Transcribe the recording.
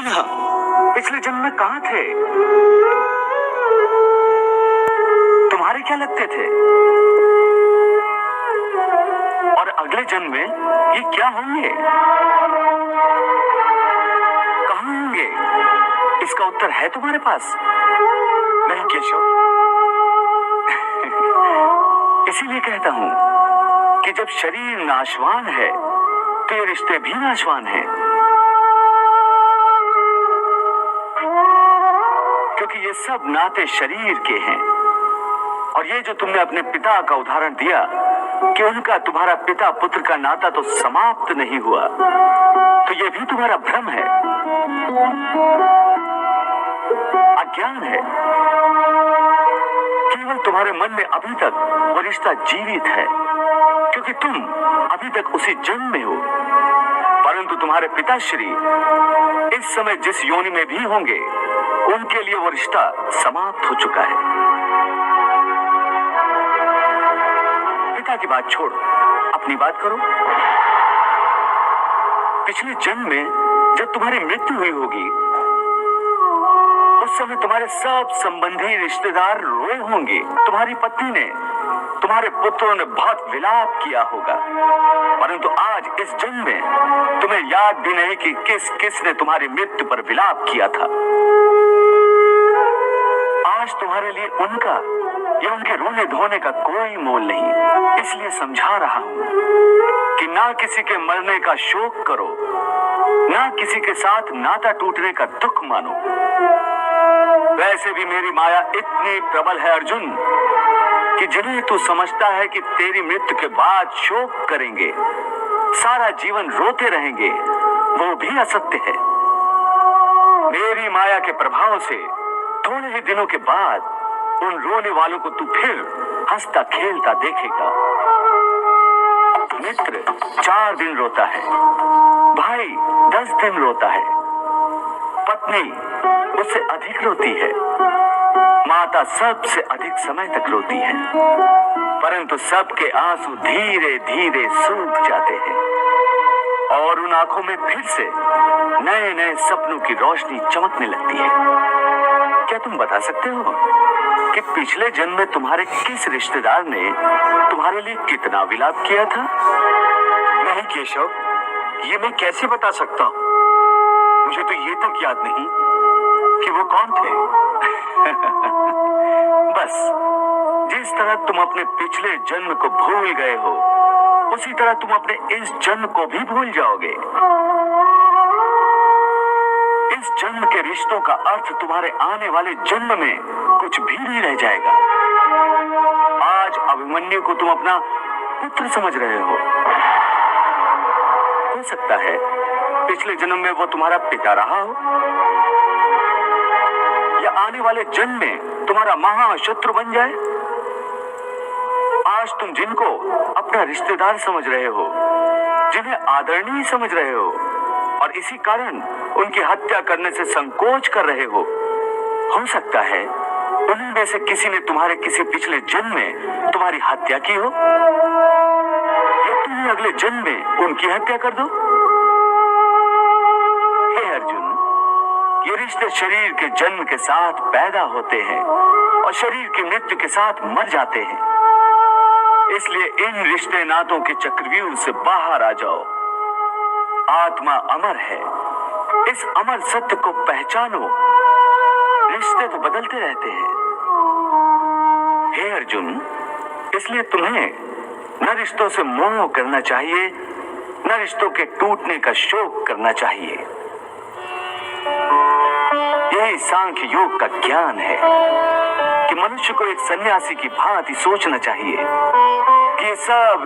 रहा। पिछले जन्म में कहाँ थे? तुम्हारे क्या लगते थे? और अगले जन्म में ये क्या होंगे? कहाँ होंगे? इसका उत्तर है तुम्हारे पास? नहीं केशव, इसीलिए कहता हूं कि जब शरीर नाशवान है तो ये रिश्ते भी नाशवान हैं, क्योंकि ये सब नाते शरीर के हैं। और ये जो तुमने अपने पिता का उदाहरण दिया कि उनका तुम्हारा पिता पुत्र का नाता तो समाप्त नहीं हुआ, तो ये भी तुम्हारा भ्रम है, अज्ञान है। केवल तुम्हारे मन में अभी तक वो रिश्ता जीवित है, क्योंकि तुम अभी तक उसी जन्म में हो। परंतु तुम्हारे पिताश्री इस समय जिस योनि में भी होंगे, उनके लिए वो रिश्ता समाप्त हो चुका है। पिता की बात छोड़, अपनी बात करो। पिछले जन्म में जब तुम्हारी मृत्यु हुई होगी, उस समय तुम्हारे सब संबंधी रिश्तेदार रोए होंगे। तुम्हारी पत्नी ने, तुम्हारे पुत्रों ने बहुत विलाप किया होगा। परंतु आज इस जन्म में तुम्हें याद भी नहीं कि किस किस ने तुम्हारी मृत्यु पर विलाप किया था। आज तुम्हारे लिए उनका या उनके रोने धोने का कोई मोल नहीं। इसलिए समझा रहा हूं कि ना किसी के मरने का शोक करो, ना किसी के साथ नाता टूटने का दुख मानो। वैसे भी मेरी माया इतनी प्रबल है अर्जुन, कि जिन्हें तू समझता है कि तेरी मृत्यु के बाद शोक करेंगे, सारा जीवन रोते रहेंगे, वो भी असत्य है। मेरी माया के प्रभाव से थोड़े ही दिनों के बाद उन रोने वालों को तू फिर हंसता खेलता देखेगा। मित्र 4 दिन रोता है, भाई 10 दिन रोता है, पत्नी उससे अधिक रोती है, माता सबसे अधिक समय तक रोती है। परंतु सबके आंसू धीरे धीरे सूख जाते हैं और उन आंखों में फिर से नए नए सपनों की रोशनी चमकने लगती है। क्या तुम बता सकते हो कि पिछले जन्म में तुम्हारे किस रिश्तेदार ने तुम्हारे लिए कितना विलाप किया था? नहीं केशव, ये मैं कैसे बता सकता हूँ? मुझे तो ये तक याद नहीं कि वो कौन थे। बस जिस तरह तुम अपने पिछले जन्म को भूल गए हो, उसी तरह तुम अपने इस जन्म को भी भूल जाओगे। इस जन्म के रिश्तों का अर्थ तुम्हारे आने वाले जन्म में कुछ भी नहीं रह जाएगा। आज अभिमन्यु को तुम अपना पुत्र समझ रहे हो सकता है पिछले जन्म में वो तुम्हारा पिता रहा हो, या आने वाले जन्म में तुम्हारा महाशत्रु बन जाए। आज तुम जिनको अपना रिश्तेदार समझ रहे हो, जिन्हें आदरणीय समझ रहे हो, और इसी कारण उनकी हत्या करने से संकोच कर रहे हो सकता है उन्हीं में से किसी ने तुम्हारे किसी पिछले जन्म में तुम्हारी हत्या की हो, या तुम अगले जन्म में उनकी हत्या कर दो। हे अर्जुन, ये रिश्ते शरीर के जन्म के साथ पैदा होते हैं और शरीर की मृत्यु के साथ मर जाते हैं। इसलिए इन रिश्ते नातों के चक्रव्यूह से बाहर आ जाओ। आत्मा अमर है, इस अमर सत्य को पहचानो। रिश्ते तो बदलते रहते हैं हे अर्जुन, इसलिए तुम्हें न रिश्तों से मोह करना चाहिए, न रिश्तों के टूटने का शोक करना चाहिए। यही सांख्य योग का ज्ञान है कि मनुष्य को एक सन्यासी की भांति सोचना चाहिए कि ये सब